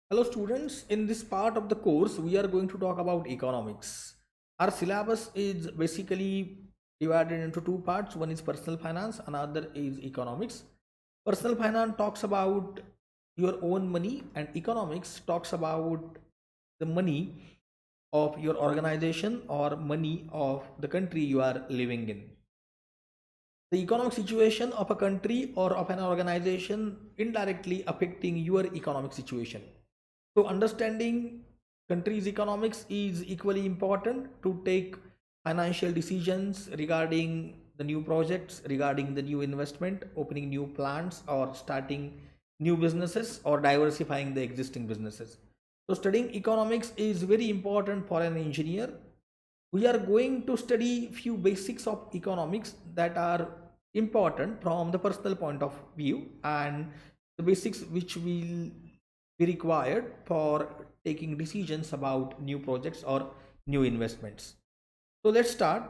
Hello students, in this part of the course we are going to talk about economics. Our syllabus is basically divided into two parts. One is personal finance, another is economics. Personal finance talks about your own money and economics talks about the money of your organization or money of the country you are living in. The economic situation of a country or of an organization indirectly affecting your economic situation. So understanding country's economics is equally important to take financial decisions regarding the new projects, regarding the new investment, opening new plants or starting new businesses or diversifying the existing businesses. So studying economics is very important for an engineer. We are going to study few basics of economics that are important from the personal point of view, and the basics which will be required for taking decisions about new projects or new investments. So let's start.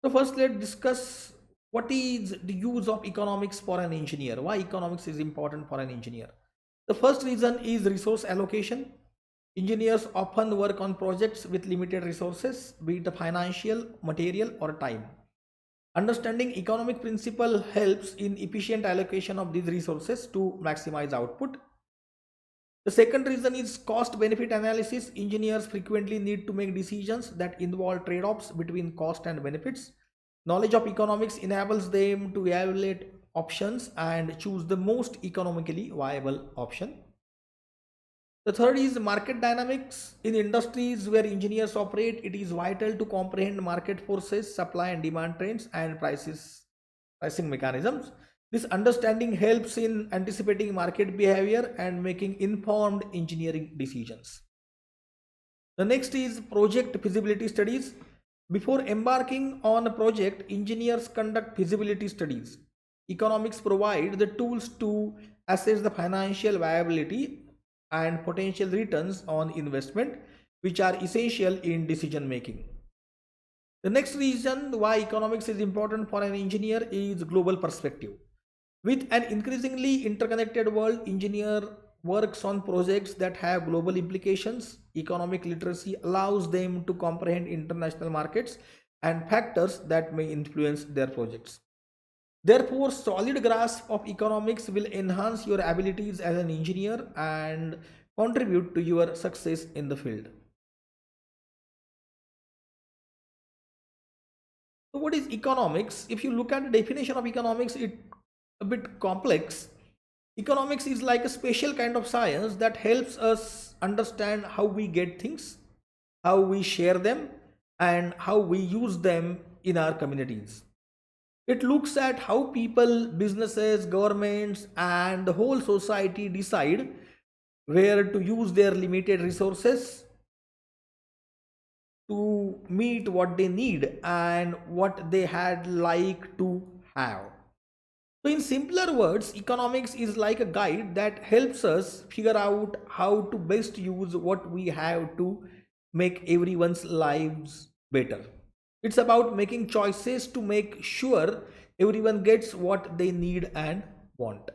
So first let's discuss what is the use of economics for an engineer, why economics is important for an engineer. The first reason is resource allocation. Engineers often work on projects with limited resources, be it financial, material, or time. Understanding economic principle helps in efficient allocation of these resources to maximize output. The second reason is cost benefit analysis. Engineers frequently need to make decisions that involve trade offs between cost and benefits. Knowledge of economics enables them to evaluate options and choose the most economically viable option. The third is market dynamics. In industries where engineers operate, it is vital to comprehend market forces, supply and demand trends, and pricing mechanisms. This understanding helps in anticipating market behavior and making informed engineering decisions. The next is project feasibility studies. Before embarking on a project, engineers conduct feasibility studies. Economics provide the tools to assess the financial viability and potential returns on investment, which are essential in decision making. The next reason why economics is important for an engineer is global perspective. With an increasingly interconnected world, engineer works on projects that have global implications. Economic literacy allows them to comprehend international markets and factors that may influence their projects. Therefore, solid grasp of economics will enhance your abilities as an engineer and contribute to your success in the field. So what is economics? If you look at the definition of economics, it's a bit complex. Economics is like a special kind of science that helps us understand how we get things, how we share them, and how we use them in our communities. It looks at how people, businesses, governments, and the whole society decide where to use their limited resources to meet what they need and what they had like to have. So, in simpler words, economics is like a guide that helps us figure out how to best use what we have to make everyone's lives better. It's about making choices to make sure everyone gets what they need and want.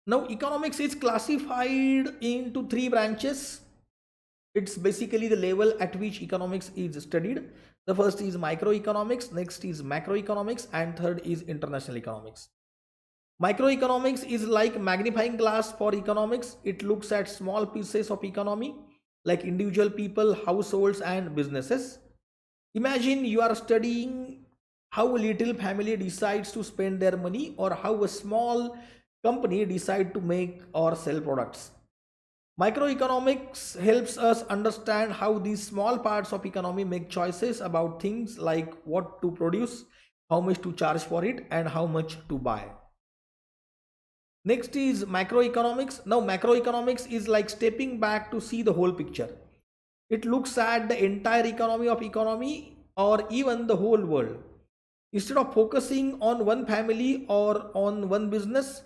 Now, economics is classified into three branches. It's basically the level at which economics is studied. The first is microeconomics, next is macroeconomics, and third is international economics. Microeconomics is like magnifying glass for economics. It looks at small pieces of economy like individual people, households, and businesses. Imagine you are studying how a little family decides to spend their money or how a small company decide to make or sell products. Microeconomics helps us understand how these small parts of economy make choices about things like what to produce, how much to charge for it, and how much to buy. Next is macroeconomics. Now, macroeconomics is like stepping back to see the whole picture. It looks at the entire economy of economy or even the whole world. Instead of focusing on one family or on one business,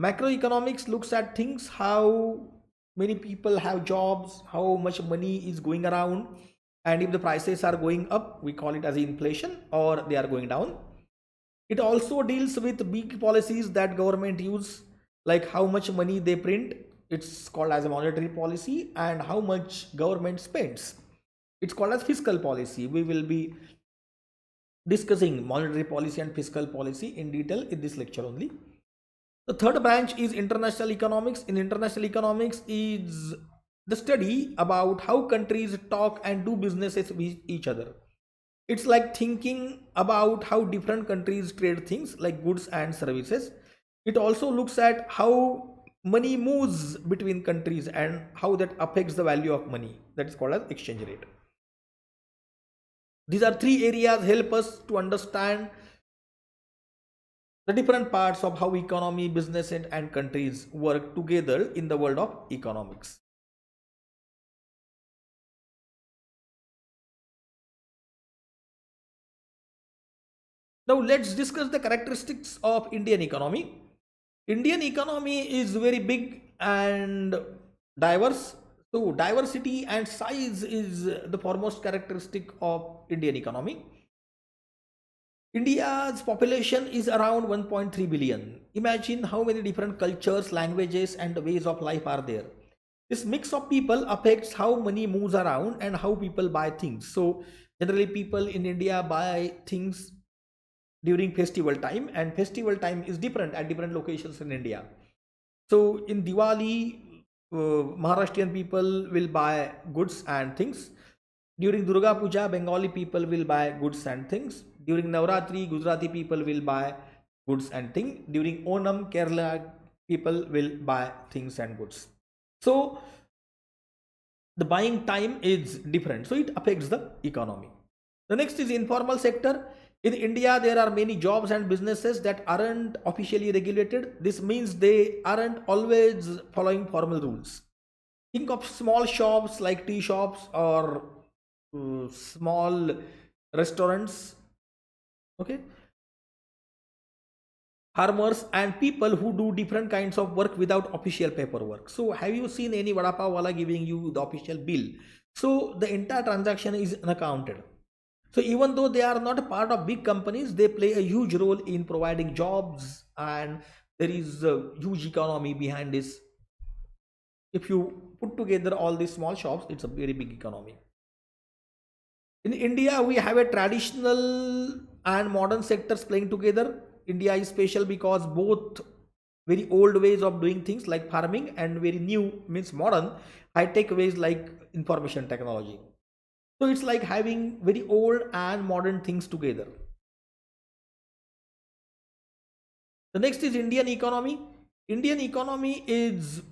macroeconomics looks at things how many people have jobs, how much money is going around, And if the prices are going up, we call it as inflation, or they are going down. It also deals with big policies that government use, like how much money they print. It's called as a monetary policy, and how much government spends. It's called as fiscal policy. We will be discussing monetary policy and fiscal policy in detail in this lecture only. The third branch is international economics. In international economics is the study about how countries talk and do businesses with each other. It's like thinking about how different countries trade things like goods and services. It also looks at how money moves between countries and how that affects the value of money. That is called as exchange rate. These are three areas help us to understand the different parts of how economy, business, and countries work together in the world of economics. Now let's discuss the characteristics of Indian economy. Indian economy is very big and diverse. So diversity and size is the foremost characteristic of Indian economy. India's population is around 1.3 billion. Imagine how many different cultures, languages, and ways of life are there. This mix of people affects how money moves around and how people buy things. So, generally, people in India buy things during festival time, and festival time is different at different locations in India. So, in Diwali, Maharashtrian people will buy goods and things. During Durga Puja, Bengali people will buy goods and things. During Navratri, Gujarati people will buy goods and things. During Onam, Kerala people will buy things and goods. So the buying time is different. So it affects the economy. The next is informal sector. In India, there are many jobs and businesses that aren't officially regulated. This means they aren't always following formal rules. Think of small shops like tea shops or small restaurants, okay, farmers and people who do different kinds of work without official paperwork. So have you seen any vada pav wala giving you the official bill? So the entire transaction is unaccounted. So even though they are not a part of big companies, they play a huge role in providing jobs, and there is a huge economy behind this. If you put together all these small shops, it's a very big economy. In India, we have a traditional and modern sectors playing together. India is special because both very old ways of doing things like farming and very new means modern high tech ways like information technology. So it's like having very old and modern things together. The next is Indian economy. Indian economy is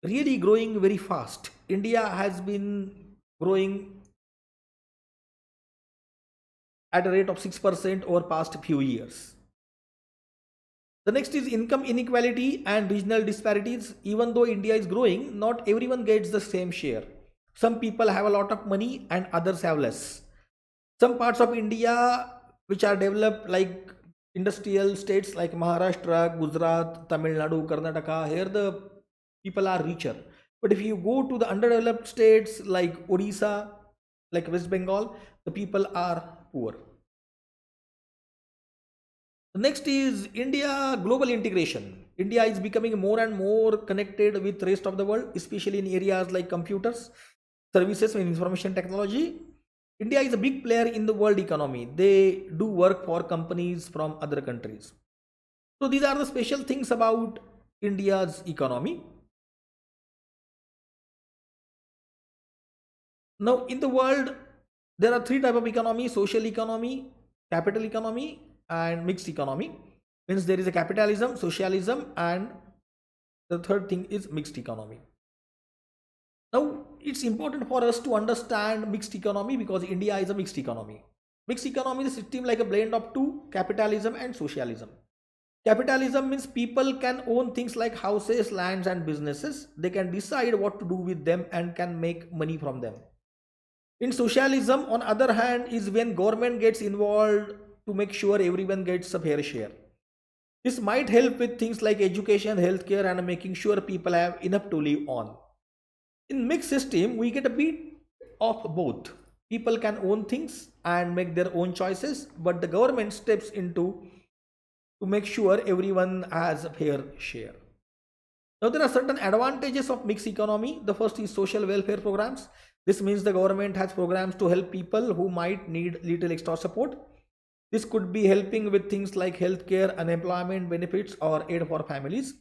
really growing very fast. India has been growing at a rate of 6% over past few years. The next is income inequality and regional disparities. Even though India is growing, not everyone gets the same share. Some people have a lot of money and others have less. Some parts of India which are developed like industrial states like Maharashtra, Gujarat, Tamil Nadu, Karnataka, here the people are richer. But if you go to the underdeveloped states like Odisha, like West Bengal, the people are poor. The next is India global integration. India is becoming more and more connected with the rest of the world, especially in areas like computers, services and information technology. India is a big player in the world economy. They do work for companies from other countries. So these are the special things about India's economy. Now in the world, there are three types of economy: social economy, capital economy, and mixed economy. Means there is a capitalism, socialism, and the third thing is mixed economy. Now it's important for us to understand mixed economy because India is a mixed economy. Mixed economy is a system like a blend of two, capitalism and socialism. Capitalism means people can own things like houses, lands, and businesses. They can decide what to do with them and can make money from them. In socialism, on other hand, is when government gets involved to make sure everyone gets a fair share. This might help with things like education, healthcare, and making sure people have enough to live on. In mixed system, we get a bit of both. People can own things and make their own choices, but the government steps into to make sure everyone has a fair share. Now, there are certain advantages of mixed economy. The first is social welfare programs. This means the government has programs to help people who might need little extra support. This could be helping with things like healthcare, unemployment benefits, or aid for families.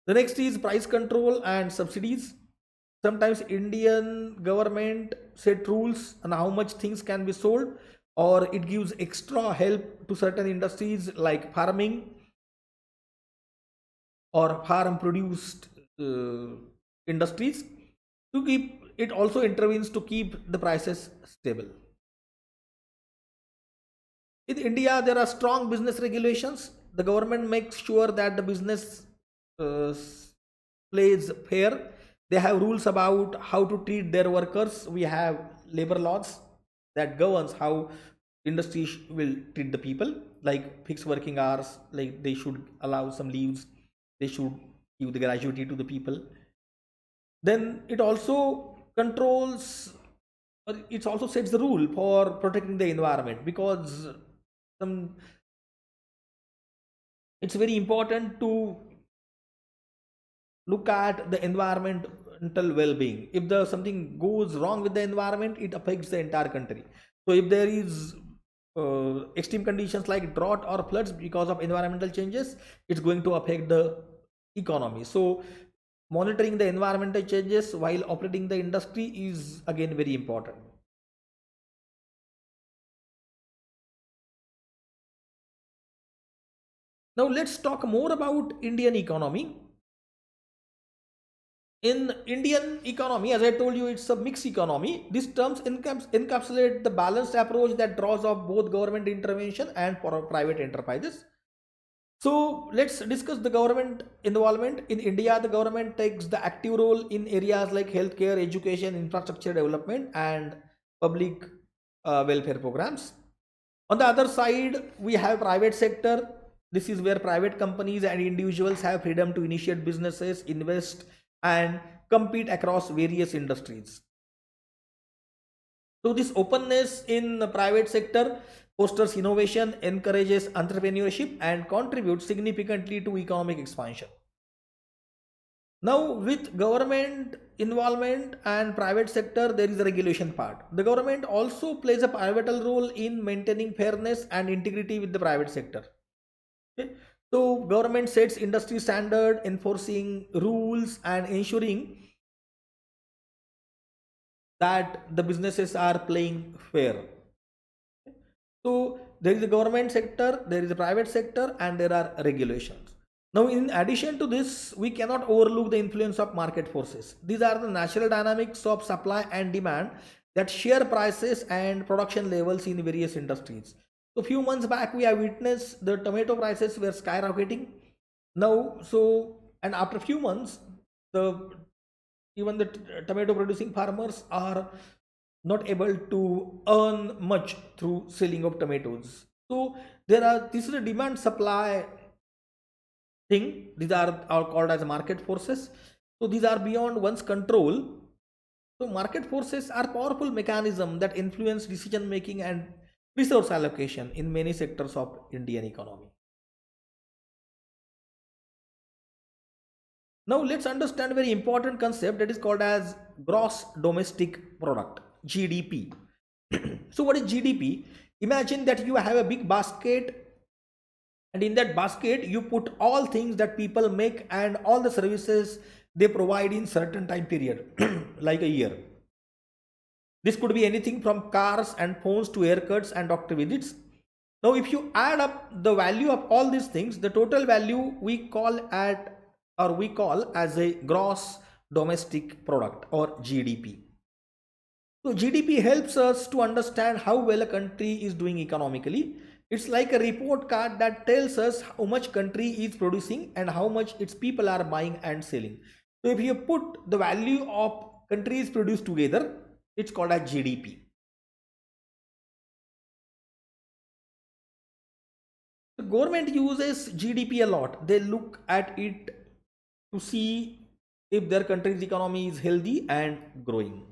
The next is price control and subsidies. Sometimes Indian government set rules on how much things can be sold, or it gives extra help to certain industries like farming or farm produced uh, industries to keep it also intervenes to keep the prices stable. In India, there are strong business regulations. The government makes sure that the business uh, plays fair. They have rules about how to treat their workers. We have labor laws that governs how industry will treat the people, like fixed working hours, like they should allow some leaves, they should give the gratuity to the people. Then it also controls, or it also sets the rule for protecting the environment, because some it's very important to look at the environmental well-being. If the something goes wrong with the environment, it affects the entire country. So if there is extreme conditions like drought or floods because of environmental changes, it's going to affect the economy. So monitoring the environmental changes while operating the industry is again very important. Now let's talk more about Indian economy. In Indian economy, as I told you, it's a mixed economy. These terms encapsulate the balanced approach that draws off both government intervention and for private enterprises. So let's discuss the government involvement. In India, the government takes the active role in areas like healthcare, education, infrastructure development, and public welfare programs. On the other side, we have private sector. This is where private companies and individuals have freedom to initiate businesses, invest, and compete across various industries. So this openness in the private sector fosters innovation, encourages entrepreneurship, and contributes significantly to economic expansion. Now, with government involvement and private sector, there is a regulation part. The government also plays a pivotal role in maintaining fairness and integrity with the private sector. Okay? So, government sets industry standard, enforcing rules, and ensuring that the businesses are playing fair. So there is a government sector, there is a private sector, and there are regulations. Now, in addition to this, we cannot overlook the influence of market forces. These are the natural dynamics of supply and demand that share prices and production levels in various industries. So, few months back, we have witnessed the tomato prices were skyrocketing. Now, so and after a few months, the even the tomato producing farmers are not able to earn much through selling of tomatoes. So this is a demand supply thing. These are called as market forces. So these are beyond one's control. So market forces are powerful mechanism that influence decision making and resource allocation in many sectors of Indian economy. Now let's understand a very important concept that is called as gross domestic product, GDP. So what is GDP? Imagine that you have a big basket, and in that basket you put all things that people make and all the services they provide in certain time period like a year. This could be anything from cars and phones to haircuts and doctor visits. Now, if you add up the value of all these things, the total value we call as a gross domestic product or GDP. So GDP helps us to understand how well a country is doing economically. It's like a report card that tells us how much country is producing and how much its people are buying and selling. So if you put the value of countries produced together, it's called as GDP. The government uses GDP a lot. They look at it to see if their country's economy is healthy and growing.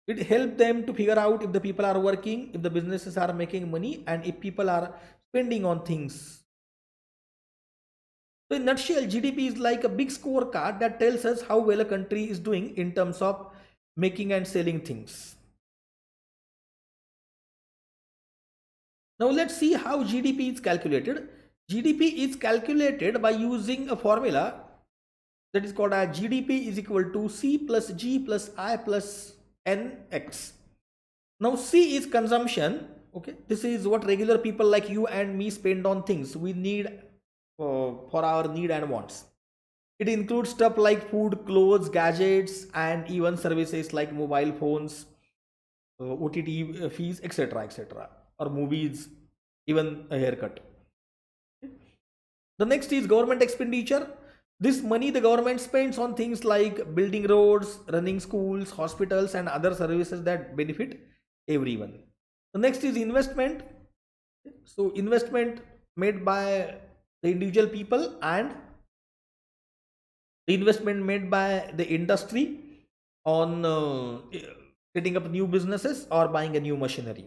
It helps them to figure out if the people are working, if the businesses are making money, and if people are spending on things. So in nutshell, GDP is like a big scorecard that tells us how well a country is doing in terms of making and selling things. Now let's see how GDP is calculated. GDP is calculated by using a formula that is called as GDP is equal to C plus G plus I plus NX. Now C is consumption. Okay, this is what regular people like you and me spend on things we need for our need and wants. It includes stuff like food, clothes, gadgets, and even services like mobile phones, OTT fees, etc., etc., or movies, even a haircut. The next is government expenditure. This money the government spends on things like building roads, running schools, hospitals, and other services that benefit everyone. The next is investment. So, investment made by the individual people and the investment made by the industry on setting up new businesses or buying a new machinery.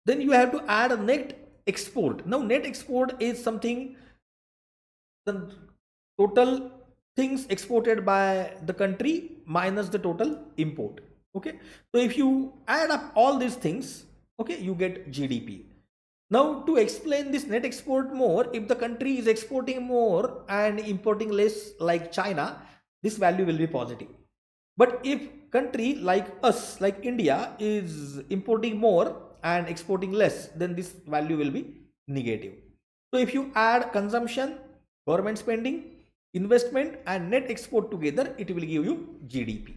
Then you have to add a net export. Now, net export is something, the total things exported by the country minus the total import. Okay, so if you add up all these things, okay, you get GDP. Now, to explain this net export more, if the country is exporting more and importing less, like China, this value will be positive. But if country like us, like India, is importing more and exporting less, then this value will be negative. So if you add consumption, government spending, investment, and net export together, it will give you GDP.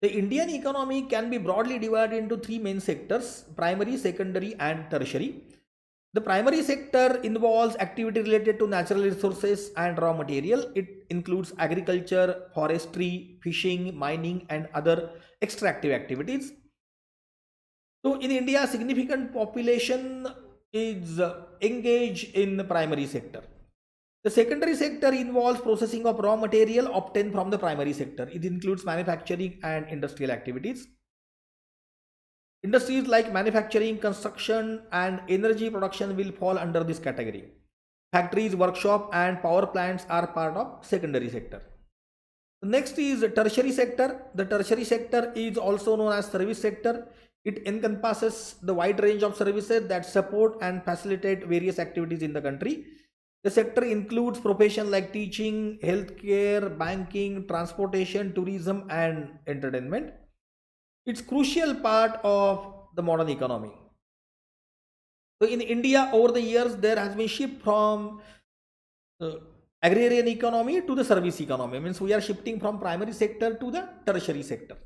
The Indian economy can be broadly divided into three main sectors: primary, secondary, and tertiary. The primary sector involves activity related to natural resources and raw material. It includes agriculture, forestry, fishing, mining, and other extractive activities. So, in India, significant population is engaged in the primary sector. The secondary sector involves processing of raw material obtained from the primary sector. It includes manufacturing and industrial activities. Industries like manufacturing, construction, and energy production will fall under this category. Factories, workshop, and power plants are part of secondary sector. The next is tertiary sector. The tertiary sector is also known as service sector. It encompasses the wide range of services that support and facilitate various activities in the country. The sector includes professions like teaching, healthcare, banking, transportation, tourism, and entertainment. It's crucial part of the modern economy. So in India, over the years, there has been shift from uh, agrarian economy to the service economy. Means we are shifting from primary sector to the tertiary sector.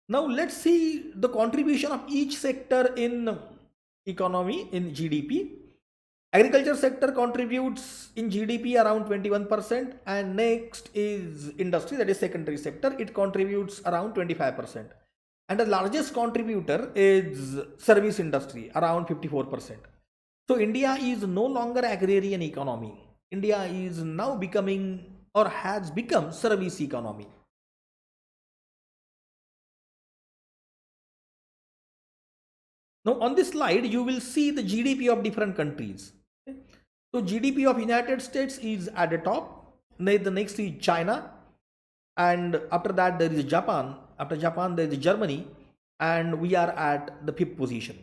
Now let's see the contribution of each sector in economy in GDP. Agriculture sector contributes in GDP around 21%, and next is industry, that is secondary sector. It contributes around 25%. And the largest contributor is service industry, around 54%. So India is no longer agrarian economy. India is now becoming or has become service economy. Now on this slide, you will see the GDP of different countries. Okay. So GDP of United States is at the top. The next is China, and after that there is Japan. After Japan there is Germany, and we are at the fifth position.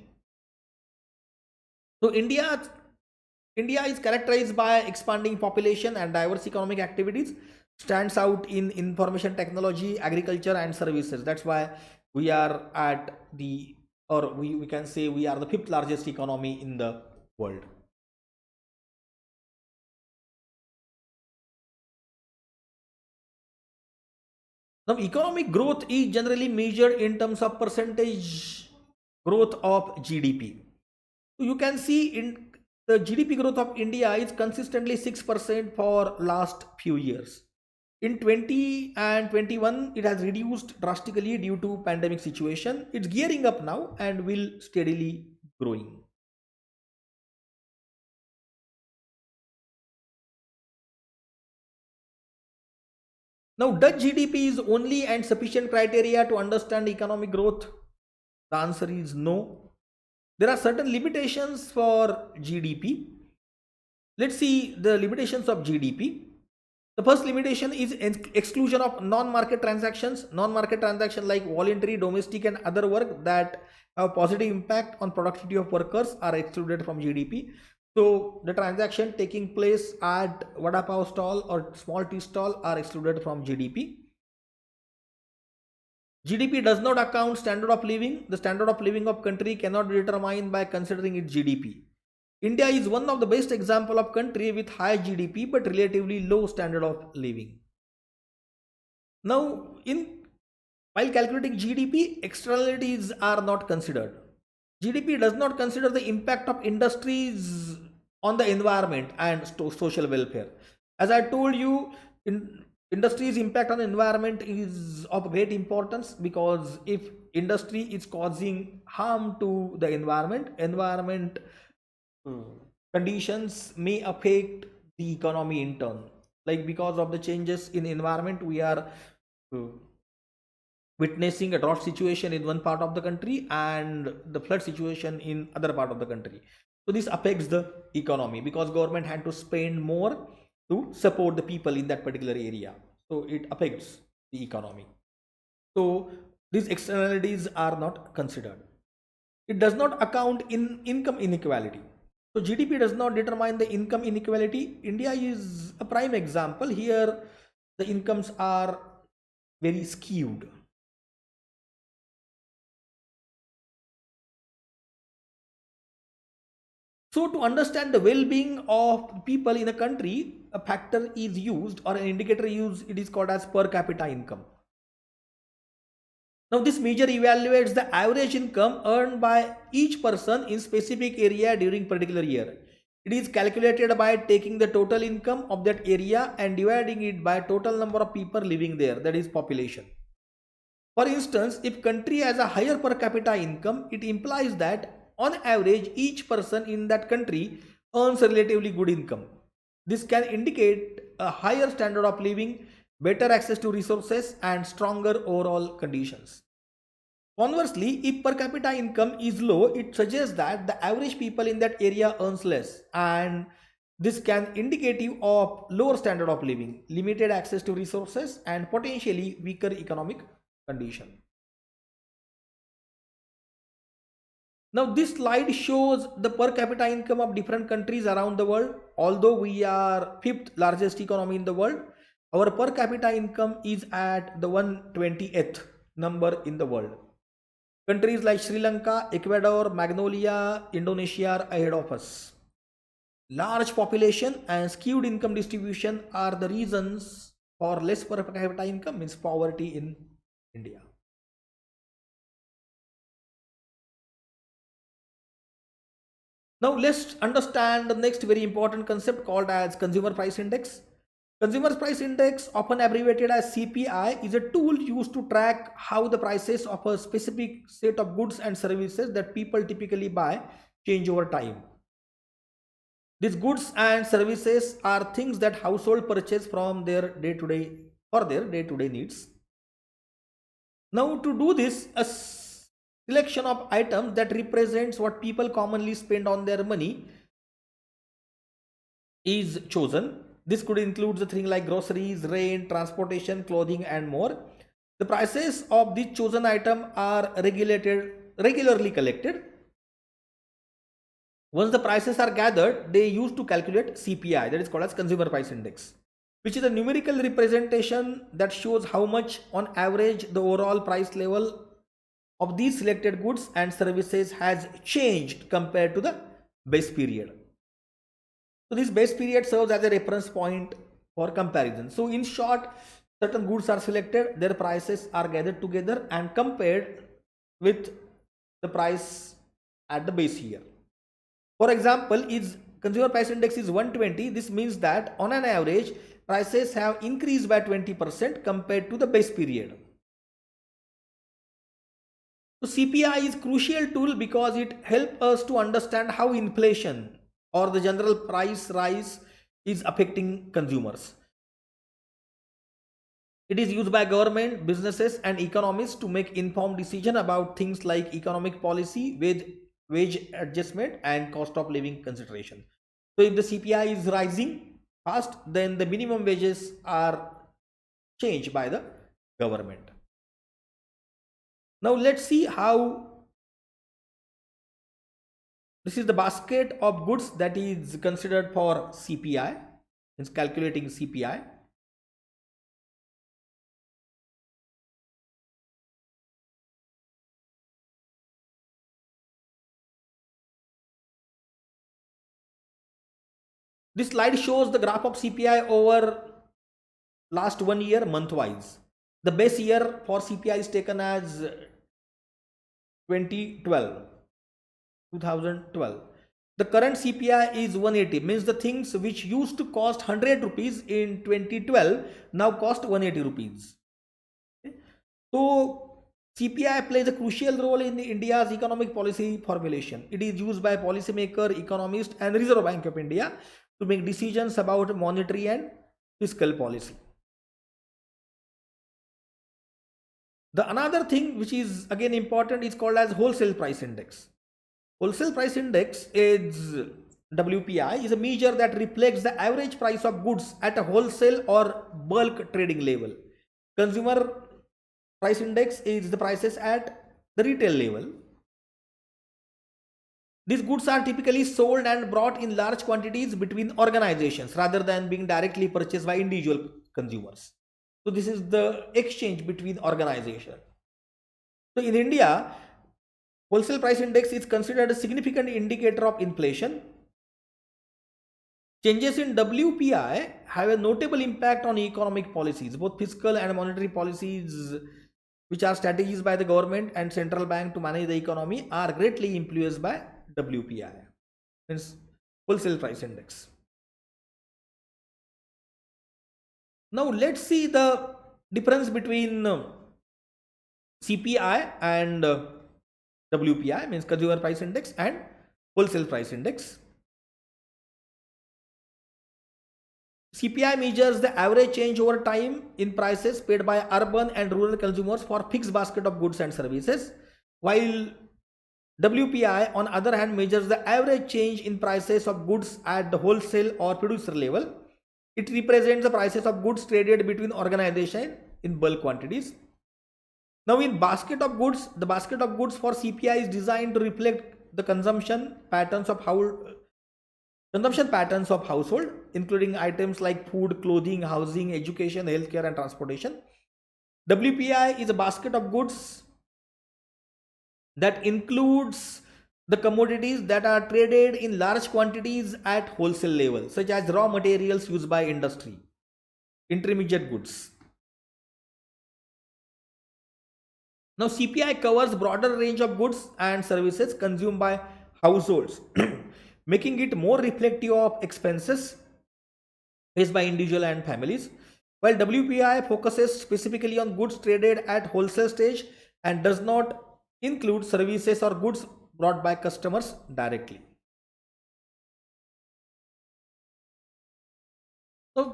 So India is characterized by expanding population and diverse economic activities. Stands out in information technology, agriculture, and services. That's why we are at the, or we can say we are the fifth largest economy in the world. Now, economic growth is generally measured in terms of percentage growth of GDP. So you can see in the GDP growth of India is consistently 6% for last few years. In 20 and 21, it has reduced drastically due to pandemic situation. It's gearing up now and will steadily growing. Now, does GDP is only and sufficient criteria to understand economic growth? The answer is no. There are certain limitations for GDP. Let's see the limitations of GDP. The first limitation is exclusion of non-market transactions. Non-market transactions like voluntary, domestic and other work that have positive impact on productivity of workers are excluded from GDP. So the transaction taking place at vada pav stall or small tea stall are excluded from GDP. GDP does not account standard of living. The standard of living of country cannot be determined by considering its GDP. India is one of the best example of country with high GDP but relatively low standard of living. Now, while calculating GDP, externalities are not considered. GDP does not consider the impact of industries on the environment and social welfare. As I told you, industry's impact on the environment is of great importance, because if industry is causing harm to the environment conditions may affect the economy in turn. Like, because of the changes in environment, we are uh, witnessing a drought situation in one part of the country and the flood situation in other part of the country. So this affects the economy because government had to spend more to support the people in that particular area. So it affects the economy. So these externalities are not considered. It does not account in income inequality. So GDP does not determine the income inequality. India is a prime example. Here the incomes are very skewed. So to understand the well-being of people in a country, a factor is used or an indicator used. It is called as per capita income. Now this measure evaluates the average income earned by each person in specific area during particular year. It is calculated by taking the total income of that area and dividing it by total number of people living there, that is population. For instance, if country has a higher per capita income, it implies that on average each person in that country earns a relatively good income. This can indicate a higher standard of living, better access to resources and stronger overall conditions. Conversely, if per capita income is low, it suggests that the average people in that area earns less, and this can indicative of lower standard of living, limited access to resources and potentially weaker economic condition. Now this slide shows the per capita income of different countries around the world. Although we are fifth largest economy in the world, our per capita income is at the 120th number in the world. Countries like Sri Lanka, Ecuador, Magnolia, Indonesia are ahead of us. Large population and skewed income distribution are the reasons for less per capita income, means poverty in India. Now let's understand the next very important concept called as consumer price index. Consumer price index, often abbreviated as CPI, is a tool used to track how the prices of a specific set of goods and services that people typically buy change over time. These goods and services are things that household purchase from their day-to-day for their day-to-day needs. Now to do this, a selection of items that represents what people commonly spend on their money is chosen. This could include the thing like groceries, rent, transportation, clothing and more. The prices of these chosen item are regularly collected. Once the prices are gathered, they used to calculate CPI, that is called as consumer price index, which is a numerical representation that shows how much on average the overall price level of these selected goods and services has changed compared to the base period. So this base period serves as a reference point for comparison. So in short, certain goods are selected, their prices are gathered together and compared with the price at the base year. For example, is consumer price index is 120. This means that on an average, prices have increased by 20% compared to the base period. So CPI is crucial tool because it helps us to understand how inflation or the general price rise is affecting consumers. It is used by government, businesses and economists to make informed decision about things like economic policy, wage adjustment and cost of living consideration. So if the CPI is rising fast, then the minimum wages are changed by the government. Now let's see how this is the basket of goods that is considered for CPI, means calculating CPI. This slide shows the graph of CPI over last 1 year month wise. The base year for CPI is taken as 2012. 2012. The current CPI is 180, means the things which used to cost 100 rupees in 2012 now cost 180 rupees. Okay. So CPI plays a crucial role in India's economic policy formulation. It is used by policymaker, economists and Reserve Bank of India to make decisions about monetary and fiscal policy. The another thing which is again important is called as wholesale price index. Wholesale price index is WPI is a measure that reflects the average price of goods at a wholesale or bulk trading level. Consumer price index is the prices at the retail level. These goods are typically sold and brought in large quantities between organizations rather than being directly purchased by individual consumers. So this is the exchange between organizations. So in India, wholesale price index is considered a significant indicator of inflation. Changes in WPI have a notable impact on economic policies. Both fiscal and monetary policies, which are strategies by the government and central bank to manage the economy, are greatly influenced by WPI, means wholesale price index. Now let's see the difference between CPI and WPI, means consumer price index, and wholesale price index. CPI measures the average change over time in prices paid by urban and rural consumers for fixed basket of goods and services, while WPI on other hand measures the average change in prices of goods at the wholesale or producer level. It represents the prices of goods traded between organizations in bulk quantities. Now in basket of goods, the basket of goods for CPI is designed to reflect the consumption patterns of household, including items like food, clothing, housing, education, healthcare and transportation. WPI is a basket of goods that includes the commodities that are traded in large quantities at wholesale level, such as raw materials used by industry, intermediate goods. Now CPI covers broader range of goods and services consumed by households, making it more reflective of expenses faced by individual and families, while WPI focuses specifically on goods traded at wholesale stage and does not include services or goods brought by customers directly. So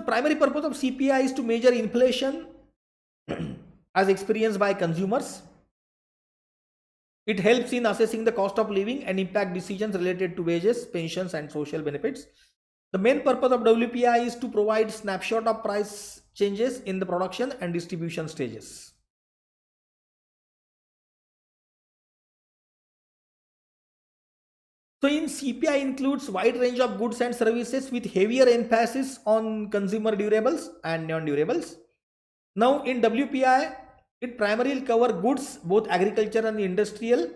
primary purpose of CPI is to measure inflation as experienced by consumers. It helps in assessing the cost of living and impact decisions related to wages, pensions and social benefits. The main purpose of WPI is to provide snapshot of price changes in the production and distribution stages. So in CPI includes wide range of goods and services with heavier emphasis on consumer durables and non-durables. Now in WPI, it primarily covers goods, both agriculture and industrial,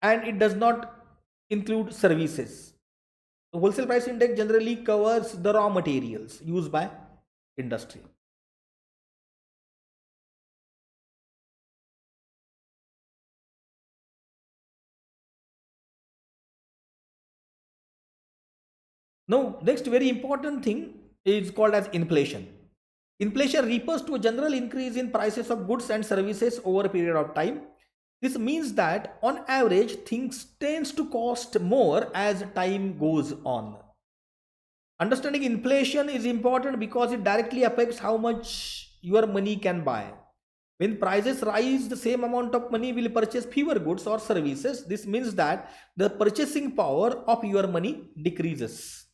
and it does not include services. The wholesale price index generally covers the raw materials used by industry. Now, next very important thing is called as inflation. Inflation refers to a general increase in prices of goods and services over a period of time. This means that on average things tends to cost more as time goes on. Understanding inflation is important because it directly affects how much your money can buy. When prices rise, the same amount of money will purchase fewer goods or services. This means that the purchasing power of your money decreases.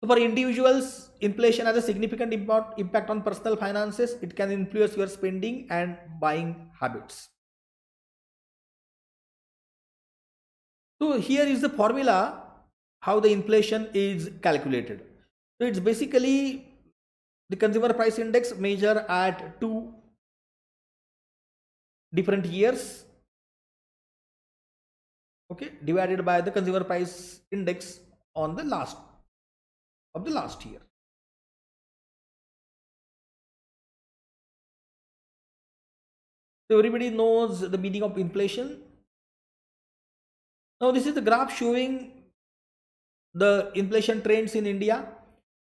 So for individuals, inflation has a significant impact on personal finances. It can influence your spending and buying habits. So here is the formula how the inflation is calculated. So it's basically the consumer price index measure at two different years, okay, divided by the consumer price index on the last of the last year. So everybody knows the meaning of inflation. Now this is the graph showing the inflation trends in India.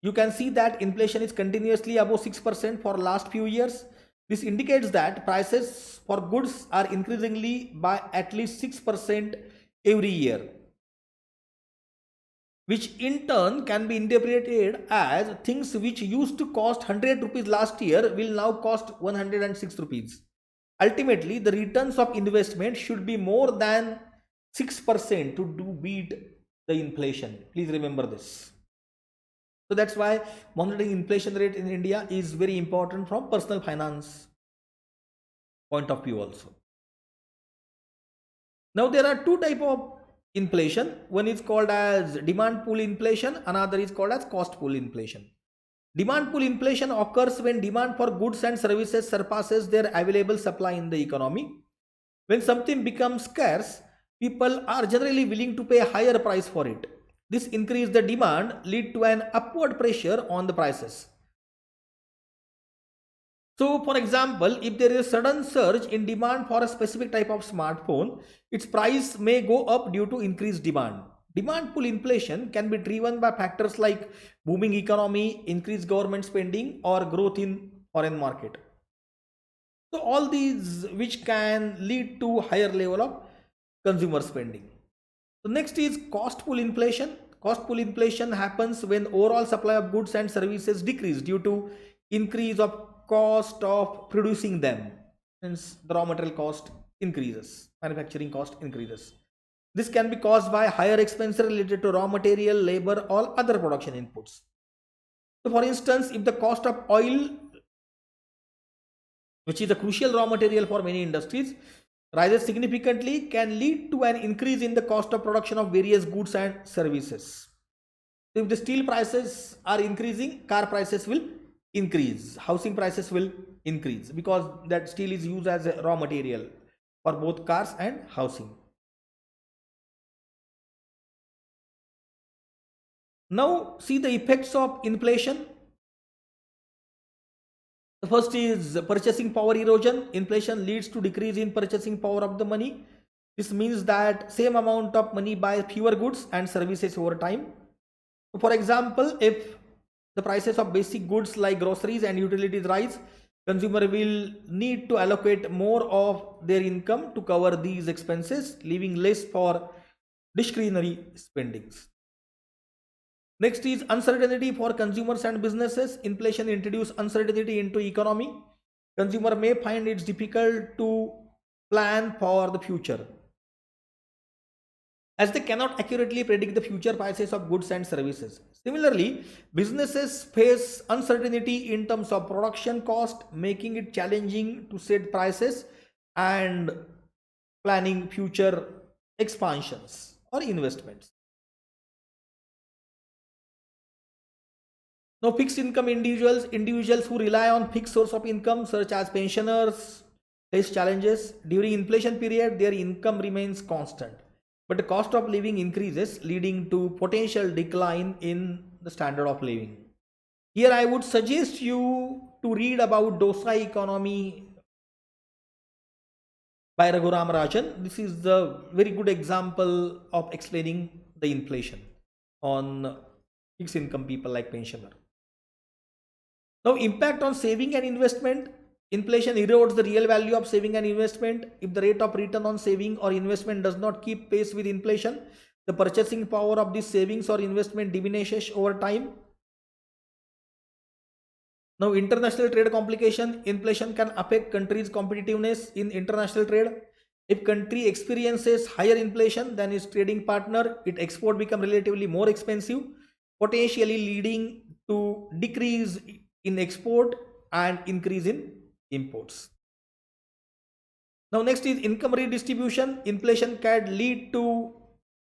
You can see that inflation is continuously above 6% for last few years. This indicates that prices for goods are increasingly by at least 6% every year, which in turn can be interpreted as things which used to cost 100 rupees last year will now cost 106 rupees. Ultimately, the returns of investment should be more than 6% to do beat the inflation. Please remember this. So that's why monitoring inflation rate in India is very important from personal finance point of view also. Now there are two type of inflation. One is called as demand pull inflation, another is called as cost pull inflation. Demand pull inflation occurs when demand for goods and services surpasses their available supply in the economy. When something becomes scarce, people are generally willing to pay a higher price for it. This increase the demand lead to an upward pressure on the prices. So for example, if there is a sudden surge in demand for a specific type of smartphone, its price may go up due to increased demand. Demand pull inflation can be driven by factors like booming economy, increased government spending, or growth in foreign market. So all these which can lead to higher level of consumer spending. So next is cost pull inflation. Cost pull inflation happens when overall supply of goods and services decrease due to increase of cost of producing them. Hence the raw material cost increases, manufacturing cost increases. This can be caused by higher expenses related to raw material, labor, or other production inputs. So for instance, if the cost of oil, which is a crucial raw material for many industries, rises significantly, can lead to an increase in the cost of production of various goods and services. If the steel prices are increasing, car prices will increase, housing prices will increase, because that steel is used as a raw material for both cars and housing. Now see the effects of inflation. The first is purchasing power erosion. Inflation leads to decrease in purchasing power of the money. This means that same amount of money buys fewer goods and services over time. For example, if the prices of basic goods like groceries and utilities rise, consumer will need to allocate more of their income to cover these expenses, leaving less for discretionary spendings. Next is uncertainty for consumers and businesses. Inflation introduces uncertainty into economy. Consumer may find it difficult to plan for the future, as they cannot accurately predict the future prices of goods and services. Similarly, businesses face uncertainty in terms of production cost, making it challenging to set prices and planning future expansions or investments. Now, fixed income individuals who rely on fixed source of income, such as pensioners, face challenges. During inflation period, their income remains constant, but the cost of living increases, leading to potential decline in the standard of living. Here, I would suggest you to read about Dosa economy by Raghuram Rajan. This is the very good example of explaining the inflation on fixed income people like pensioner. Now, impact on saving and investment. Inflation erodes the real value of saving and investment. If the rate of return on saving or investment does not keep pace with inflation, the purchasing power of these savings or investment diminishes over time. Now, international trade complication. Inflation can affect countries' competitiveness in international trade. If country experiences higher inflation than its trading partner, its export become relatively more expensive, potentially leading to decrease in export and increase in imports. Now, next is income redistribution. Inflation can lead to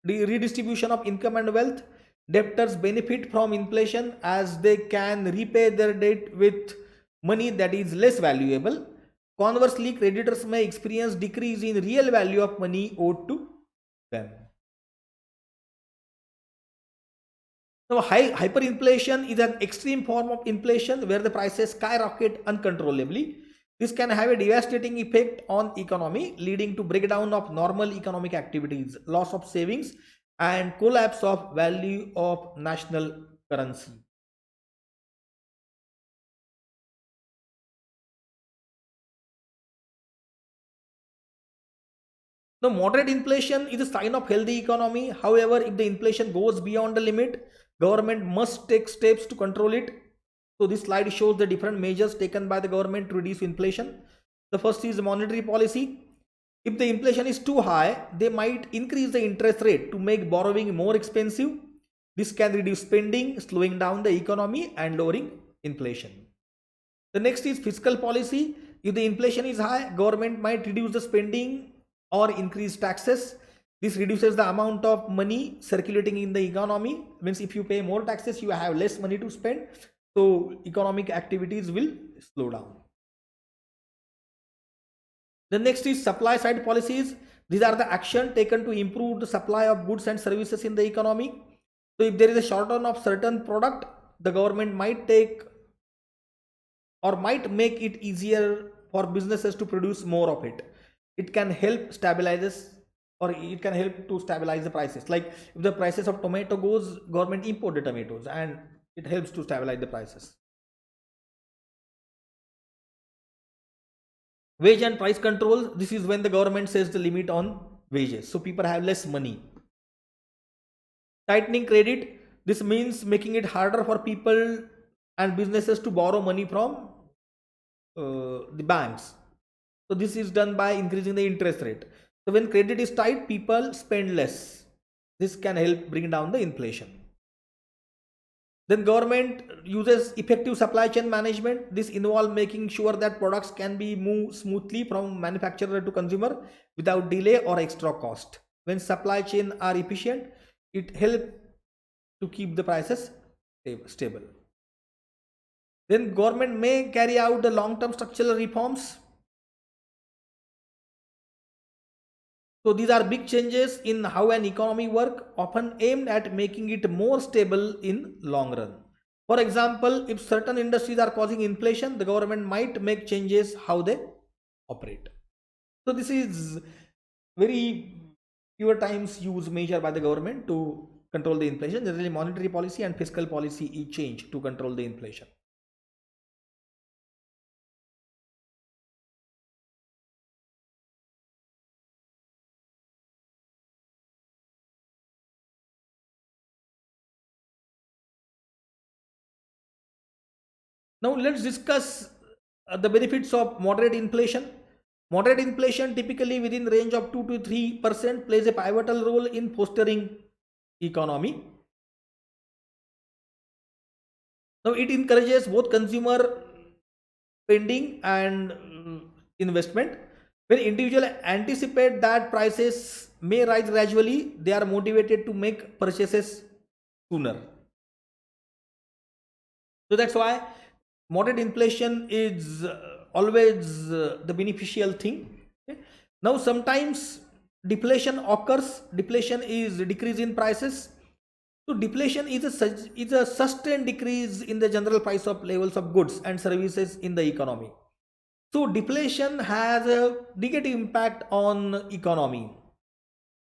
the redistribution of income and wealth. Debtors benefit from inflation as they can repay their debt with money that is less valuable. Conversely, creditors may experience decrease in real value of money owed to them. Now, hyperinflation is an extreme form of inflation where the prices skyrocket uncontrollably. This can have a devastating effect on economy, leading to breakdown of normal economic activities, loss of savings, and collapse of value of national currency. Now, moderate inflation is a sign of healthy economy. However, if the inflation goes beyond the limit, government must take steps to control it. So this slide shows the different measures taken by the government to reduce inflation. The first is monetary policy. If the inflation is too high, they might increase the interest rate to make borrowing more expensive. This can reduce spending, slowing down the economy and lowering inflation. The next is fiscal policy. If the inflation is high, government might reduce the spending or increase taxes. This reduces the amount of money circulating in the economy. Means if you pay more taxes, you have less money to spend. So economic activities will slow down. The next is supply side policies. These are the action taken to improve the supply of goods and services in the economy. So if there is a shortage of certain product, the government might take or might make it easier for businesses to produce more of it. It can help stabilize or it can help to stabilize the prices. Like if the prices of tomato goes, government import the tomatoes and it helps to stabilize the prices. Wage and price control. This is when the government sets the limit on wages, so people have less money. Tightening credit. This means making it harder for people and businesses to borrow money from the banks. So this is done by increasing the interest rate. So when credit is tight, people spend less. This can help bring down the inflation. Then government uses effective supply chain management. This involves making sure that products can be moved smoothly from manufacturer to consumer without delay or extra cost. When supply chain are efficient, it helps to keep the prices stable. Then government may carry out the long-term structural reforms. So these are big changes in how an economy works, often aimed at making it more stable in long run. For example, if certain industries are causing inflation, the government might make changes how they operate. So this is very fewer times used measure by the government to control the inflation. Generally, monetary policy and fiscal policy is changed to control the inflation. Now let's discuss the benefits of moderate inflation. Moderate inflation, typically within range of 2 to 3%, plays a pivotal role in fostering economy. Now it encourages both consumer spending and investment. When individuals anticipate that prices may rise gradually, they are motivated to make purchases sooner. So that's why moderate inflation is always the beneficial thing. Okay? Now sometimes deflation occurs. Deflation is a decrease in prices. So deflation is a sustained decrease in the general price of levels of goods and services in the economy. So deflation has a negative impact on economy.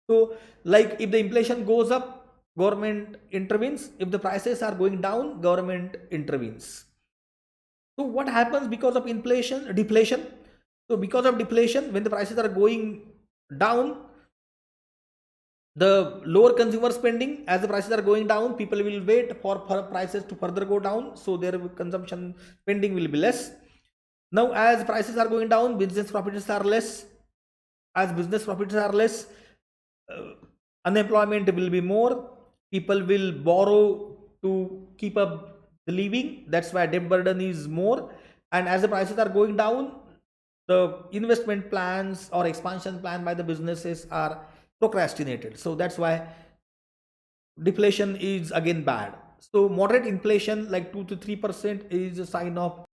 So like if the inflation goes up, government intervenes. If the prices are going down, government intervenes. So what happens because of inflation, deflation? So because of deflation, when the prices are going down, the lower consumer spending, as the prices are going down, people will wait for prices to further go down, so their consumption spending will be less. Now as prices are going down, business profits are less. As business profits are less, uh, unemployment will be more. People will borrow to keep up the living. That's why debt burden is more. And as the prices are going down, the investment plans or expansion plan by the businesses are procrastinated. So that's why deflation is again bad. So moderate inflation like 2 to 3% is a sign of